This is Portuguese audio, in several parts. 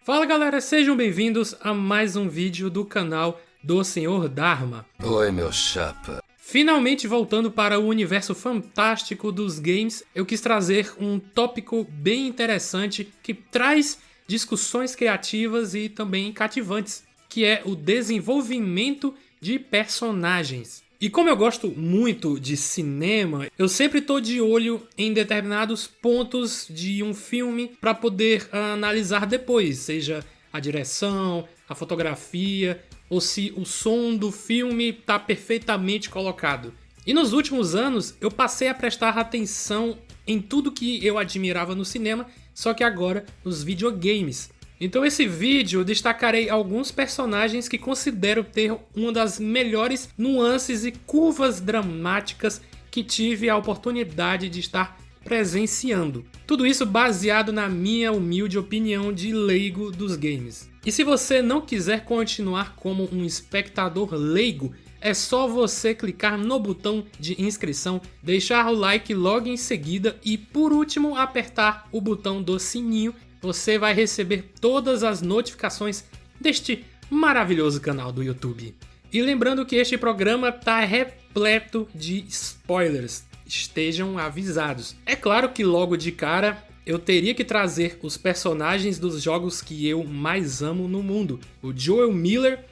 Fala galera, sejam bem-vindos a mais um vídeo do canal do Senhor Dharma. Oi, meu chapa. Finalmente voltando para o universo fantástico dos games, eu quis trazer um tópico bem interessante que traz discussões criativas e também cativantes, que é o desenvolvimento de personagens. E como eu gosto muito de cinema, eu sempre estou de olho em determinados pontos de um filme para poder analisar depois, seja a direção, a fotografia, ou se o som do filme está perfeitamente colocado. E nos últimos anos eu passei a prestar atenção em tudo que eu admirava no cinema, só que agora nos videogames. Então esse vídeo eu destacarei alguns personagens que considero ter uma das melhores nuances e curvas dramáticas que tive a oportunidade de estar presenciando. Tudo isso baseado na minha humilde opinião de leigo dos games. E se você não quiser continuar como um espectador leigo, é só você clicar no botão de inscrição, deixar o like logo em seguida e por último apertar o botão do sininho. Você vai receber todas as notificações deste maravilhoso canal do YouTube. E lembrando que este programa está repleto de spoilers, estejam avisados. É claro que logo de cara eu teria que trazer os personagens dos jogos que eu mais amo no mundo. O Joel Miller,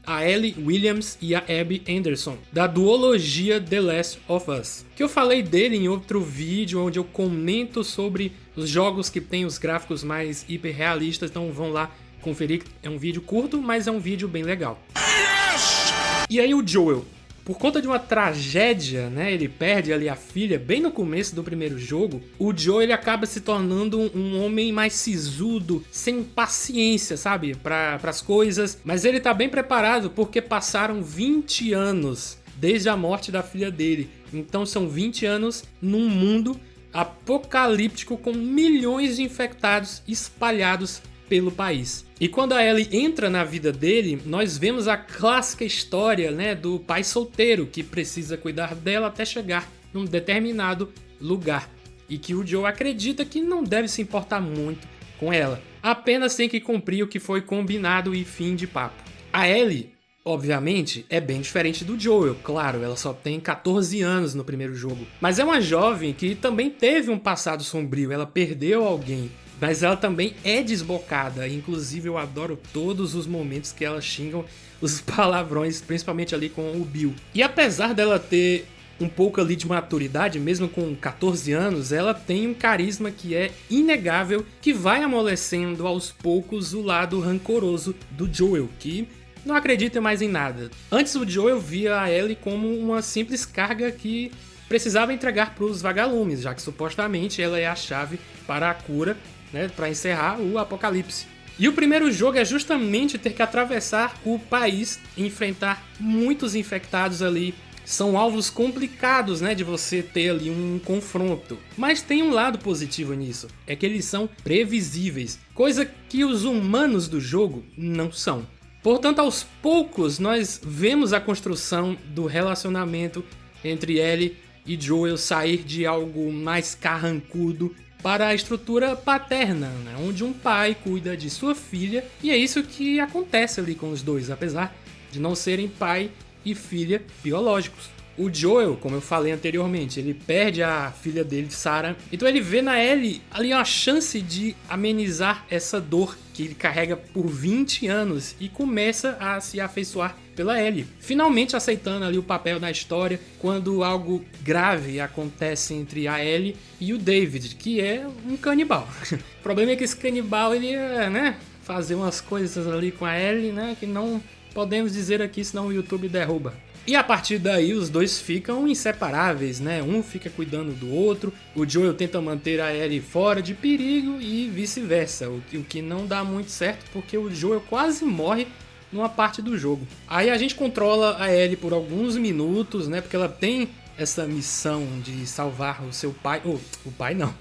a Ellie Williams e a Abby Anderson, da duologia The Last of Us, que eu falei dele em outro vídeo onde eu comento sobre os jogos que têm os gráficos mais hiperrealistas, então vão lá conferir, é um vídeo curto, mas é um vídeo bem legal. Yes! E aí o Joel, por conta de uma tragédia, né, ele perde ali a filha bem no começo do primeiro jogo. O Joel ele acaba se tornando um homem mais sisudo, sem paciência, sabe, para as coisas. Mas ele tá bem preparado porque passaram 20 anos desde a morte da filha dele. Então são 20 anos num mundo apocalíptico com milhões de infectados espalhados pelo país. E quando a Ellie entra na vida dele, nós vemos a clássica história, né, do pai solteiro que precisa cuidar dela até chegar num determinado lugar e que o Joe acredita que não deve se importar muito com ela, apenas tem que cumprir o que foi combinado e fim de papo. A Ellie, obviamente, é bem diferente do Joel, claro, ela só tem 14 anos no primeiro jogo, mas é uma jovem que também teve um passado sombrio, ela perdeu alguém. Mas ela também é desbocada, inclusive eu adoro todos os momentos que ela xinga os palavrões, principalmente ali com o Bill. E apesar dela ter um pouco ali de maturidade, mesmo com 14 anos, ela tem um carisma que é inegável, que vai amolecendo aos poucos o lado rancoroso do Joel, que não acredita mais em nada. Antes o Joel via a Ellie como uma simples carga que precisava entregar para os vagalumes, já que supostamente ela é a chave para a cura, né, para encerrar o apocalipse. E o primeiro jogo é justamente ter que atravessar o país e enfrentar muitos infectados ali. São alvos complicados, né, de você ter ali um confronto. Mas tem um lado positivo nisso, é que eles são previsíveis, coisa que os humanos do jogo não são. Portanto, aos poucos nós vemos a construção do relacionamento entre Ellie e Joel sair de algo mais carrancudo para a estrutura paterna, né? Onde um pai cuida de sua filha, e é isso que acontece ali com os dois, apesar de não serem pai e filha biológicos. O Joel, como eu falei anteriormente, ele perde a filha dele, Sarah, então ele vê na Ellie ali uma chance de amenizar essa dor que ele carrega por 20 anos e começa a se afeiçoar pela Ellie, finalmente aceitando ali o papel na história quando algo grave acontece entre a Ellie e o David, que é um canibal. O problema é que esse canibal ele é, né, fazer umas coisas ali com a Ellie, né, que não podemos dizer aqui, senão o YouTube derruba. E a partir daí os dois ficam inseparáveis, né? Um fica cuidando do outro, o Joel tenta manter a Ellie fora de perigo e vice-versa, o que não dá muito certo porque o Joel quase morre numa parte do jogo. Aí a gente controla a Ellie por alguns minutos, né? Porque ela tem essa missão de salvar o seu pai, ou o pai não,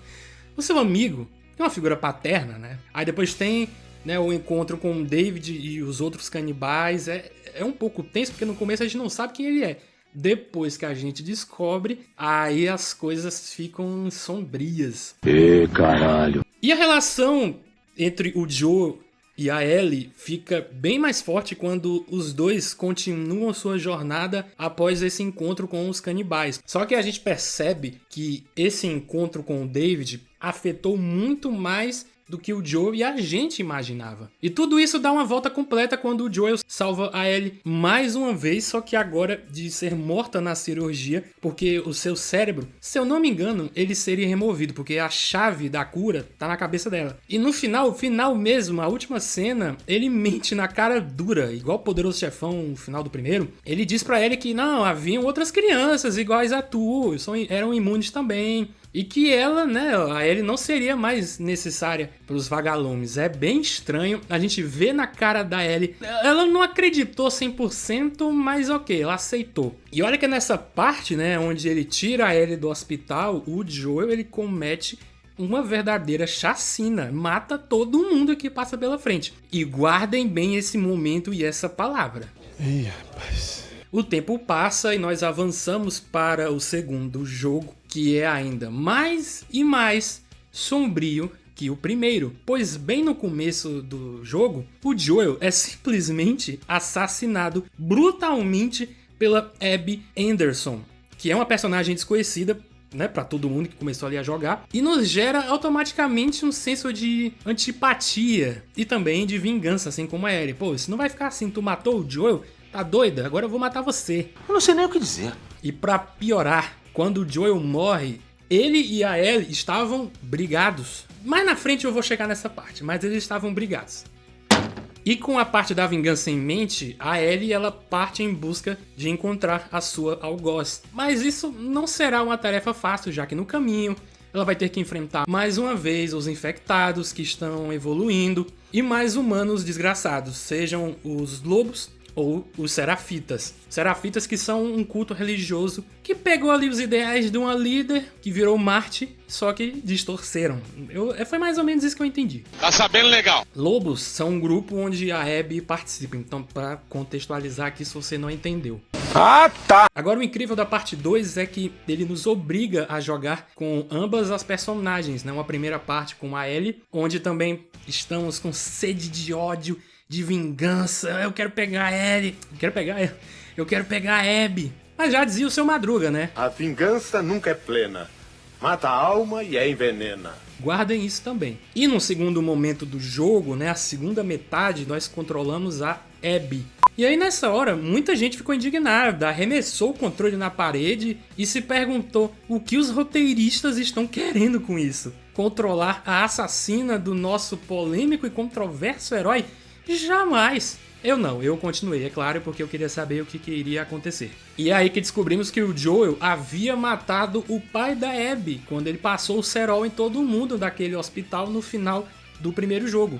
o seu amigo, é uma figura paterna, né? Aí depois tem, né, o encontro com o David e os outros canibais, é um pouco tenso, porque no começo a gente não sabe quem ele é. Depois que a gente descobre, aí as coisas ficam sombrias. Caralho. E a relação entre o Joe E a Ellie fica bem mais forte quando os dois continuam sua jornada após esse encontro com os canibais. Só que a gente percebe que esse encontro com o David afetou muito mais do que o Joel e a gente imaginava. E tudo isso dá uma volta completa quando o Joel salva a Ellie mais uma vez, só que agora de ser morta na cirurgia, porque o seu cérebro, se eu não me engano, ele seria removido, porque a chave da cura tá na cabeça dela. E no final mesmo, a última cena, ele mente na cara dura, igual o Poderoso Chefão no final do primeiro. Ele diz pra Ellie que não, haviam outras crianças iguais a tu, eram imunes também. E que ela, né, a Ellie não seria mais necessária para os vagalumes. É bem estranho, a gente vê na cara da Ellie, ela não acreditou 100%, mas ok, ela aceitou. E olha que nessa parte, né, onde ele tira a Ellie do hospital, o Joel, ele comete uma verdadeira chacina, mata todo mundo que passa pela frente. E guardem bem esse momento e essa palavra. Ih, rapaz. O tempo passa e nós avançamos para o segundo jogo, que é ainda mais e mais sombrio que o primeiro, pois bem no começo do jogo, o Joel é simplesmente assassinado brutalmente pela Abby Anderson, que é uma personagem desconhecida, né, para todo mundo que começou ali a jogar, e nos gera automaticamente um senso de antipatia e também de vingança, assim como a Ellie. Pô, isso não vai ficar assim, tu matou o Joel? Tá doida? Agora eu vou matar você. Eu não sei nem o que dizer. E pra piorar, quando o Joel morre, ele e a Ellie estavam brigados. Mais na frente eu vou chegar nessa parte, mas eles estavam brigados. E com a parte da vingança em mente, a Ellie ela parte em busca de encontrar a sua algoz. Mas isso não será uma tarefa fácil, já que no caminho ela vai ter que enfrentar mais uma vez os infectados que estão evoluindo e mais humanos desgraçados, sejam os lobos ou os Serafitas. Serafitas que são um culto religioso que pegou ali os ideais de uma líder que virou Marte, só que distorceram. Foi mais ou menos isso que eu entendi. Tá sabendo legal? Lobos são um grupo onde a Abby participa, então para contextualizar aqui se você não entendeu. Ah, tá! Agora o incrível da parte 2 é que ele nos obriga a jogar com ambas as personagens, né? Uma primeira parte com a Ellie, onde também estamos com sede de ódio, de vingança. Eu quero pegar a Ellie, eu quero pegar a Abby. Mas já dizia o seu Madruga, né? A vingança nunca é plena. Mata a alma e a envenena. Guardem isso também. E no segundo momento do jogo, né, a segunda metade, nós controlamos a Abby. E aí nessa hora, muita gente ficou indignada, arremessou o controle na parede e se perguntou o que os roteiristas estão querendo com isso. Controlar a assassina do nosso polêmico e controverso herói? Jamais! Eu continuei, é claro, porque eu queria saber o que iria acontecer. E é aí que descobrimos que o Joel havia matado o pai da Abby quando ele passou o cerol em todo mundo daquele hospital no final do primeiro jogo.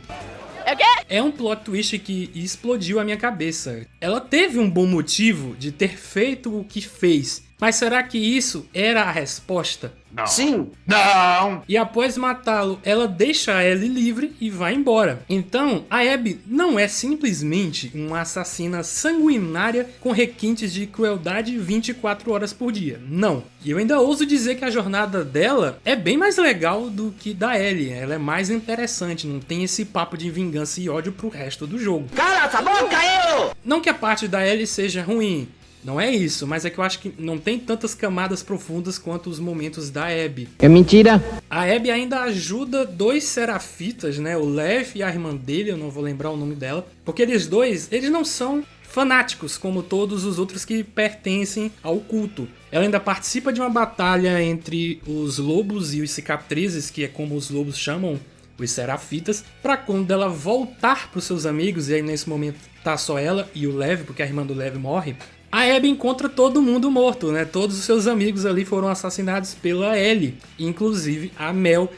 É um plot twist que explodiu a minha cabeça. Ela teve um bom motivo de ter feito o que fez, mas será que isso era a resposta? Não. Sim. Não. E após matá-lo, ela deixa a Ellie livre e vai embora. Então, a Abby não é simplesmente uma assassina sanguinária com requintes de crueldade 24 horas por dia. Não. E eu ainda ouso dizer que a jornada dela é bem mais legal do que da Ellie. Ela é mais interessante, não tem esse papo de vingança e ódio pro resto do jogo. Cala essa boca, eu! Não que a parte da Ellie seja ruim. Não é isso, mas é que eu acho que não tem tantas camadas profundas quanto os momentos da Abby. É mentira! A Abby ainda ajuda dois Serafitas, né? O Lev e a irmã dele, eu não vou lembrar o nome dela. Porque eles dois, eles não são fanáticos como todos os outros que pertencem ao culto. Ela ainda participa de uma batalha entre os lobos e os cicatrizes, que é como os lobos chamam os Serafitas, pra quando ela voltar pros seus amigos, e aí nesse momento tá só ela e o Lev, porque a irmã do Lev morre, a Abby encontra todo mundo morto, né? Todos os seus amigos ali foram assassinados pela Ellie, inclusive a Mel,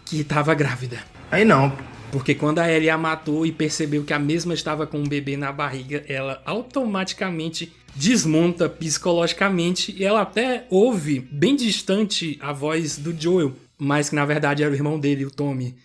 que estava grávida. Aí não. Porque quando a Ellie a matou e percebeu que a mesma estava com um bebê na barriga, ela automaticamente desmonta psicologicamente e ela até ouve bem distante a voz do Joel, mas que na verdade era o irmão dele, o Tommy.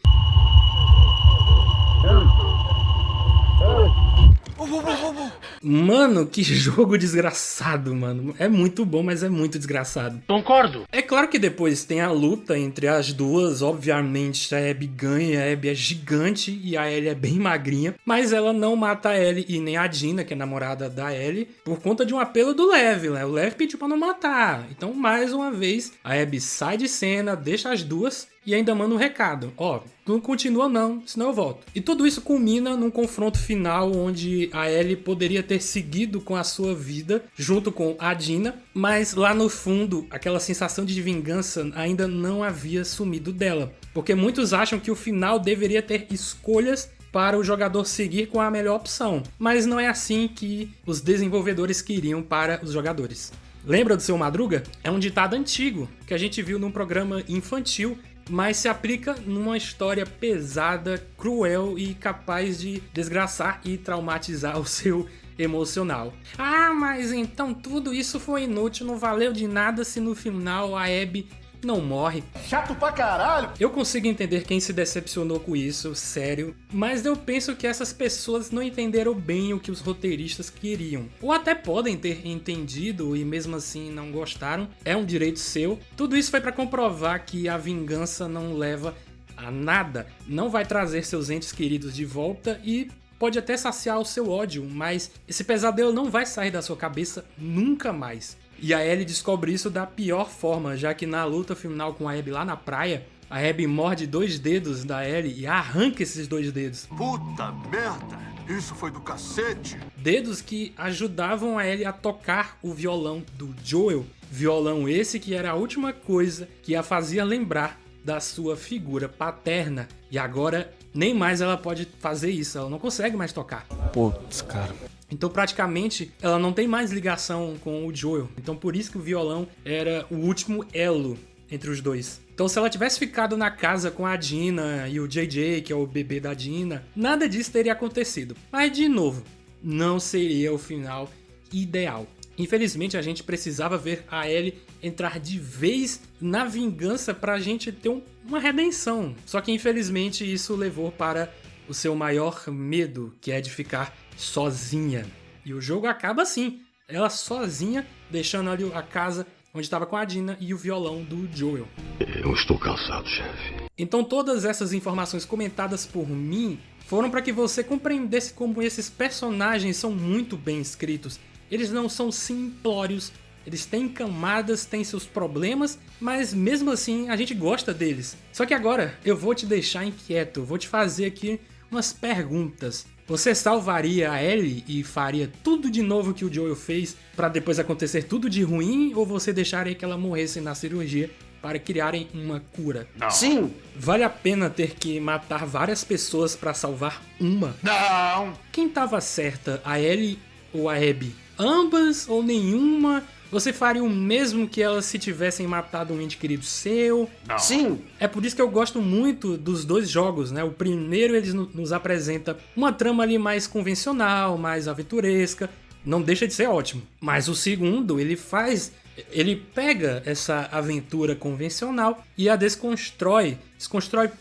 Mano, que jogo desgraçado, mano. É muito bom, mas é muito desgraçado. Concordo. É claro que depois tem a luta entre as duas. Obviamente, a Abby ganha. A Abby é gigante e a Ellie é bem magrinha. Mas ela não mata a Ellie e nem a Dina, que é a namorada da Ellie, por conta de um apelo do Lev, né? O Lev pediu pra não matar. Então, mais uma vez, a Abby sai de cena, deixa as duas e ainda manda um recado. Ó, não continua não, senão eu volto. E tudo isso culmina num confronto final onde a Ellie poderia ter seguido com a sua vida junto com a Dina, mas lá no fundo, aquela sensação de vingança ainda não havia sumido dela. Porque muitos acham que o final deveria ter escolhas para o jogador seguir com a melhor opção. Mas não é assim que os desenvolvedores queriam para os jogadores. Lembra do Seu Madruga? É um ditado antigo que a gente viu num programa infantil, mas se aplica numa história pesada, cruel e capaz de desgraçar e traumatizar o seu emocional. Ah, mas então tudo isso foi inútil, não valeu de nada se no final a Abby não morre. Chato pra caralho. Eu consigo entender quem se decepcionou com isso, sério, mas eu penso que essas pessoas não entenderam bem o que os roteiristas queriam. Ou até podem ter entendido e mesmo assim não gostaram, é um direito seu. Tudo isso foi pra comprovar que a vingança não leva a nada, não vai trazer seus entes queridos de volta e pode até saciar o seu ódio, mas esse pesadelo não vai sair da sua cabeça nunca mais. E a Ellie descobre isso da pior forma, já que na luta final com a Abby lá na praia, a Abby morde 2 dedos da Ellie e arranca esses 2 dedos. Puta merda, isso foi do cacete. Dedos que ajudavam a Ellie a tocar o violão do Joel. Violão esse que era a última coisa que a fazia lembrar da sua figura paterna. E agora nem mais ela pode fazer isso, ela não consegue mais tocar. Putz, cara. Então praticamente ela não tem mais ligação com o Joel. Então por isso que o violão era o último elo entre os dois. Então se ela tivesse ficado na casa com a Dina e o JJ, que é o bebê da Dina, nada disso teria acontecido. Mas de novo, não seria o final ideal. Infelizmente a gente precisava ver a Ellie entrar de vez na vingança pra gente ter uma redenção. Só que infelizmente isso levou para o seu maior medo, que é de ficar sozinha. E o jogo acaba assim, ela sozinha, deixando ali a casa onde estava com a Dina e o violão do Joel. Eu estou cansado, chefe. Então todas essas informações comentadas por mim foram para que você compreendesse como esses personagens são muito bem escritos. Eles não são simplórios, eles têm camadas, têm seus problemas, mas mesmo assim a gente gosta deles. Só que agora eu vou te deixar inquieto, vou te fazer aqui umas perguntas. Você salvaria a Ellie e faria tudo de novo que o Joel fez para depois acontecer tudo de ruim, ou você deixaria que ela morresse na cirurgia para criarem uma cura? Não. Sim. Vale a pena ter que matar várias pessoas para salvar uma? Não. Quem tava certa, a Ellie ou a Abby? Ambas ou nenhuma? Você faria o mesmo que elas se tivessem matado um ente querido seu? Não. Sim. É por isso que eu gosto muito dos dois jogos, né? O primeiro eles nos apresenta uma trama ali mais convencional, mais aventuresca, não deixa de ser ótimo. Mas o segundo, ele pega essa aventura convencional e a desconstrói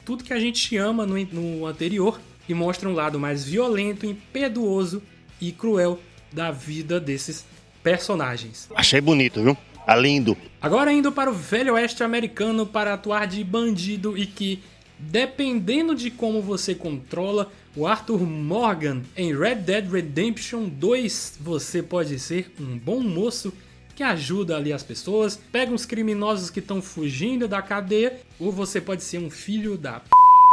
tudo que a gente ama no anterior e mostra um lado mais violento, impiedoso e cruel da vida desses personagens. Achei bonito, viu? Tá lindo. Agora indo para o velho oeste americano para atuar de bandido e que, dependendo de como você controla o Arthur Morgan em Red Dead Redemption 2, você pode ser um bom moço que ajuda ali as pessoas, pega uns criminosos que estão fugindo da cadeia, ou você pode ser um filho da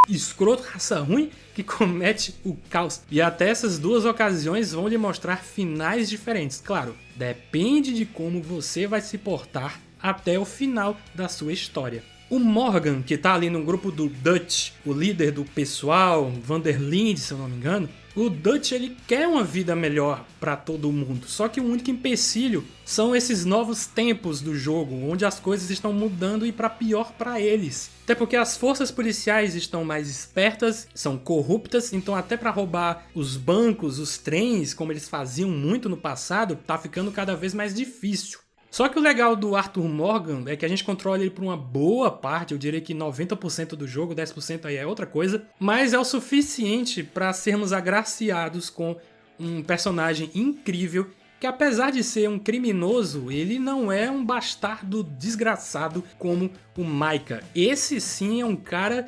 escroto, raça ruim, que comete o caos. E até essas duas ocasiões vão lhe mostrar finais diferentes. Claro, depende de como você vai se portar até o final da sua história. O Morgan, que tá ali no grupo do Dutch, o líder do pessoal, Vanderlinde, se eu não me engano, o Dutch ele quer uma vida melhor para todo mundo, só que o único empecilho são esses novos tempos do jogo, onde as coisas estão mudando e para pior para eles. Até porque as forças policiais estão mais espertas, são corruptas, então até para roubar os bancos, os trens, como eles faziam muito no passado, tá ficando cada vez mais difícil. Só que o legal do Arthur Morgan é que a gente controla ele por uma boa parte, eu diria que 90% do jogo, 10% aí é outra coisa, mas é o suficiente para sermos agraciados com um personagem incrível que, apesar de ser um criminoso, ele não é um bastardo desgraçado como o Micah. Esse sim é um cara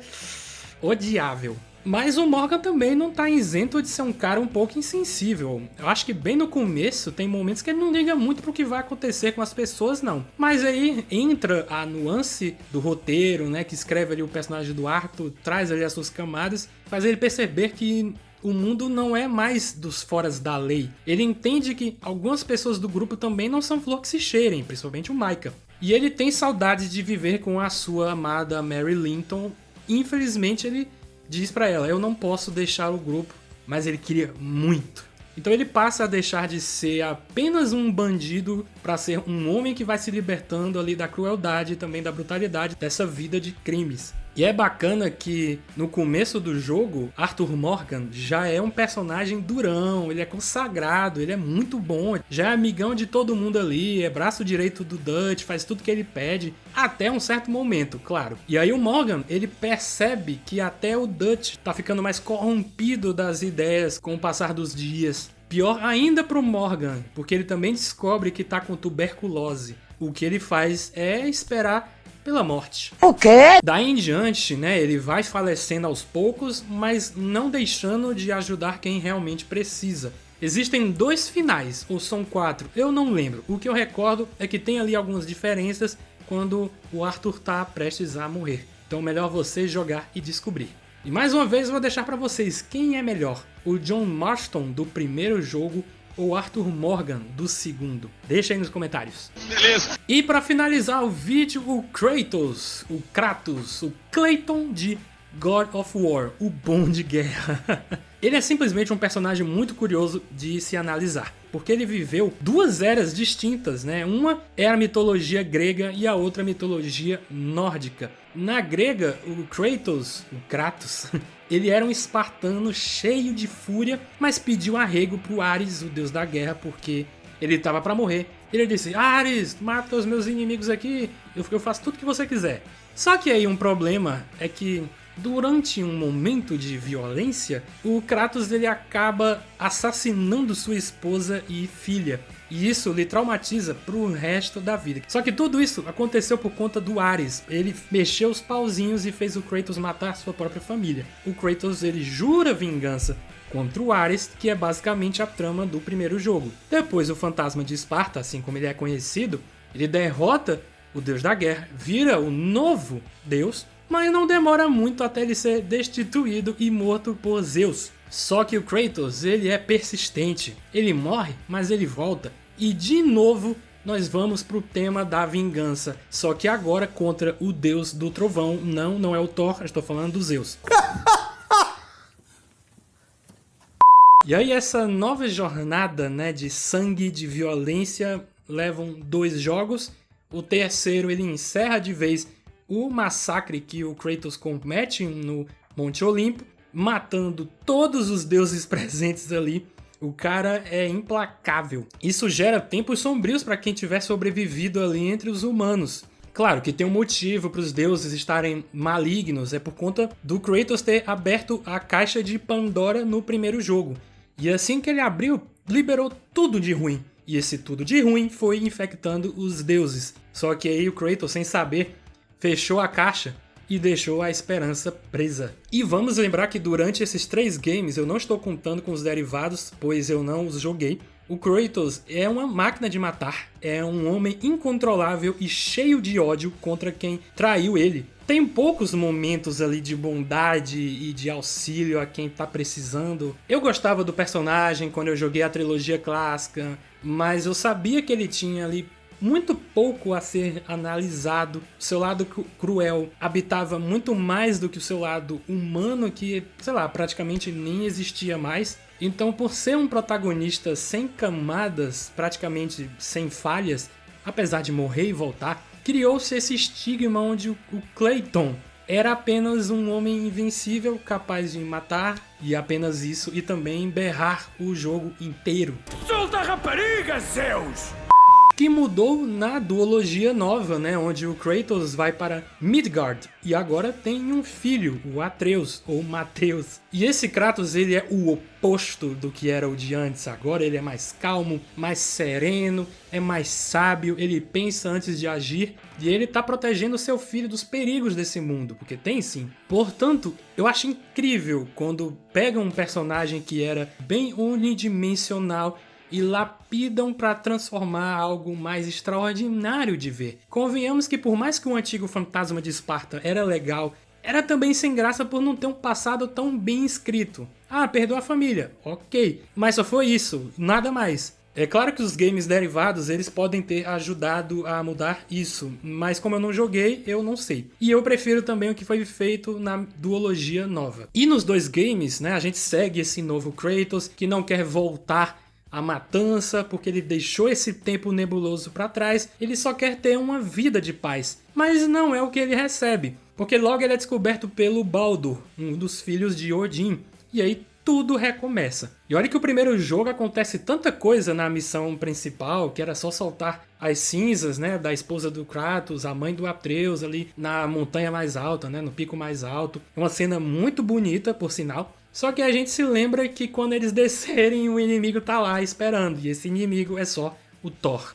odiável. Mas o Morgan também não tá isento de ser um cara um pouco insensível. Eu acho que bem no começo tem momentos que ele não liga muito pro que vai acontecer com as pessoas, não. Mas aí entra a nuance do roteiro, né, que escreve ali o personagem do Arthur, traz ali as suas camadas, faz ele perceber que o mundo não é mais dos foras da lei. Ele entende que algumas pessoas do grupo também não são flor que se cheirem, principalmente o Micah. E ele tem saudades de viver com a sua amada Mary Linton. Infelizmente ele diz pra ela, eu não posso deixar o grupo, mas ele queria muito. Então ele passa a deixar de ser apenas um bandido para ser um homem que vai se libertando ali da crueldade e também da brutalidade dessa vida de crimes. E é bacana que no começo do jogo, Arthur Morgan já é um personagem durão, ele é consagrado, ele é muito bom, já é amigão de todo mundo ali, é braço direito do Dutch, faz tudo que ele pede, até um certo momento, claro. E aí o Morgan, ele percebe que até o Dutch tá ficando mais corrompido das ideias com o passar dos dias. Pior ainda pro Morgan, porque ele também descobre que tá com tuberculose. O que ele faz é esperar pela morte. O quê? Daí em diante, né, ele vai falecendo aos poucos, mas não deixando de ajudar quem realmente precisa. Existem 2 finais, ou são 4, eu não lembro. O que eu recordo é que tem ali algumas diferenças quando o Arthur tá prestes a morrer. Então melhor você jogar e descobrir. E mais uma vez eu vou deixar pra vocês quem é melhor, o John Marston do primeiro jogo ou Arthur Morgan do segundo? Deixa aí nos comentários. Beleza. E para finalizar o vídeo, o Kratos, o Clayton de God of War, o bom de guerra. Ele é simplesmente um personagem muito curioso de se analisar, porque ele viveu 2 eras distintas, né? Uma é a mitologia grega e a outra a mitologia nórdica. Na grega, o Kratos, ele era um espartano cheio de fúria, mas pediu arrego pro Ares, o deus da guerra, porque ele estava para morrer. Ele disse, Ares, mata os meus inimigos aqui, eu faço tudo que você quiser. Só que aí um problema é que durante um momento de violência, o Kratos ele acaba assassinando sua esposa e filha. E isso lhe traumatiza pro resto da vida. Só que tudo isso aconteceu por conta do Ares. Ele mexeu os pauzinhos e fez o Kratos matar sua própria família. O Kratos ele jura vingança contra o Ares, que é basicamente a trama do primeiro jogo. Depois o fantasma de Esparta, assim como ele é conhecido, ele derrota o deus da guerra, vira o novo deus, mas não demora muito até ele ser destituído e morto por Zeus. Só que o Kratos, ele é persistente. Ele morre, mas ele volta. E de novo, nós vamos pro tema da vingança. Só que agora contra o deus do trovão. Não é o Thor, eu estou falando do Zeus. E aí essa nova jornada, né, de sangue, de violência, levam 2 jogos. O terceiro, ele encerra de vez o massacre que o Kratos comete no Monte Olimpo, matando todos os deuses presentes ali. O cara é implacável. Isso gera tempos sombrios para quem tiver sobrevivido ali entre os humanos. Claro que tem um motivo para os deuses estarem malignos, é por conta do Kratos ter aberto a caixa de Pandora no primeiro jogo. E assim que ele abriu, liberou tudo de ruim. E esse tudo de ruim foi infectando os deuses. Só que aí o Kratos, sem saber, fechou a caixa e deixou a esperança presa. E vamos lembrar que durante esses 3 games, eu não estou contando com os derivados, pois eu não os joguei, o Kratos é uma máquina de matar, é um homem incontrolável e cheio de ódio contra quem traiu ele. Tem poucos momentos ali de bondade e de auxílio a quem tá precisando. Eu gostava do personagem quando eu joguei a trilogia clássica, mas eu sabia que ele tinha ali muito pouco a ser analisado. O seu lado cruel habitava muito mais do que o seu lado humano, que, sei lá, praticamente nem existia mais. Então, por ser um protagonista sem camadas, praticamente sem falhas, apesar de morrer e voltar, criou-se esse estigma onde o Clayton era apenas um homem invencível, capaz de matar, e apenas isso, e também berrar o jogo inteiro. Solta a rapariga, Zeus! que mudou na duologia nova, né, onde o Kratos vai para Midgard e agora tem um filho, o Atreus, ou Mateus. E esse Kratos, ele é o oposto do que era o de antes. Agora ele é mais calmo, mais sereno, é mais sábio, ele pensa antes de agir e ele tá protegendo seu filho dos perigos desse mundo, porque tem sim. Portanto, eu acho incrível quando pegam um personagem que era bem unidimensional e lapidam para transformar algo mais extraordinário de ver. Convenhamos que por mais que o antigo Fantasma de Esparta era legal, era também sem graça por não ter um passado tão bem escrito. Ah, perdeu a família, ok, mas só foi isso, nada mais. É claro que os games derivados, eles podem ter ajudado a mudar isso, mas como eu não joguei, eu não sei. E eu prefiro também o que foi feito na duologia nova. E nos dois games, né, a gente segue esse novo Kratos, que não quer voltar à matança, porque ele deixou esse tempo nebuloso para trás, ele só quer ter uma vida de paz. Mas não é o que ele recebe, porque logo ele é descoberto pelo Baldur, um dos filhos de Odin, e aí tudo recomeça. E olha que o primeiro jogo acontece tanta coisa na missão principal, que era só soltar as cinzas, né, da esposa do Kratos, a mãe do Atreus ali na montanha mais alta, né, no pico mais alto. É uma cena muito bonita, por sinal. Só que a gente se lembra que quando eles descerem, o inimigo tá lá esperando, e esse inimigo é só o Thor.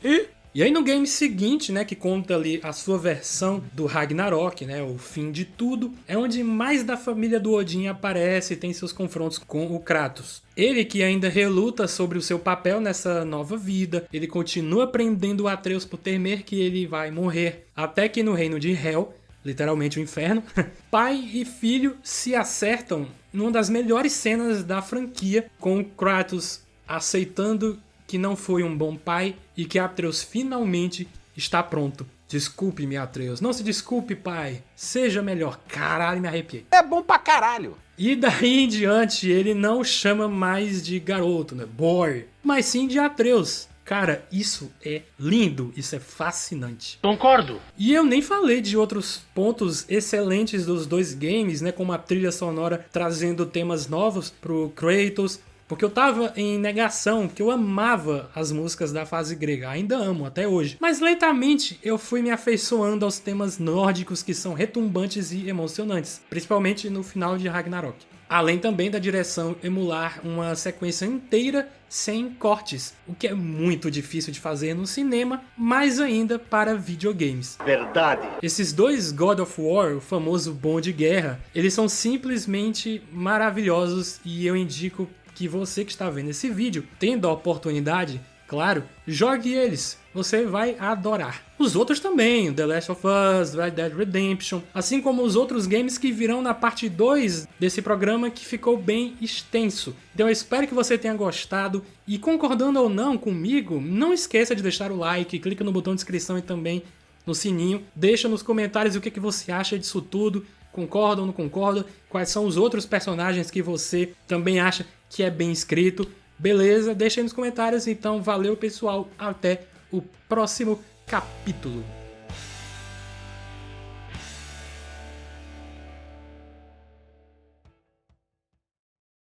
E aí no game seguinte, né, que conta ali a sua versão do Ragnarok, né, o fim de tudo, é onde mais da família do Odin aparece e tem seus confrontos com o Kratos. Ele que ainda reluta sobre o seu papel nessa nova vida, ele continua prendendo o Atreus por temer que ele vai morrer, até que no reino de Hel, literalmente o inferno, pai e filho se acertam numa das melhores cenas da franquia, com o Kratos aceitando que não foi um bom pai e que Atreus finalmente está pronto. Desculpe-me, Atreus. Não se desculpe, pai. Seja melhor. Caralho, me arrepiei. É bom pra caralho. E daí em diante, ele não chama mais de garoto, né? Boy. Mas sim de Atreus. Cara, isso é lindo, isso é fascinante. Concordo. E eu nem falei de outros pontos excelentes dos dois games, né? Como a trilha sonora trazendo temas novos pro Kratos. Porque eu tava em negação, que eu amava as músicas da fase grega, ainda amo até hoje. Mas lentamente eu fui me afeiçoando aos temas nórdicos que são retumbantes e emocionantes, principalmente no final de Ragnarok. Além também da direção emular uma sequência inteira sem cortes, o que é muito difícil de fazer no cinema, mais ainda para videogames. Verdade. Esses dois God of War, o famoso bom de guerra, eles são simplesmente maravilhosos e eu indico que você que está vendo esse vídeo, tendo a oportunidade, claro, jogue eles, você vai adorar. Os outros também, The Last of Us, Red Dead Redemption, assim como os outros games que virão na parte 2 desse programa que ficou bem extenso. Então eu espero que você tenha gostado e concordando ou não comigo, não esqueça de deixar o like, clica no botão de inscrição e também no sininho, deixa nos comentários o que você acha disso tudo, concorda ou não concorda, quais são os outros personagens que você também acha que é bem escrito, beleza? Deixa aí nos comentários, então valeu pessoal, até o próximo capítulo.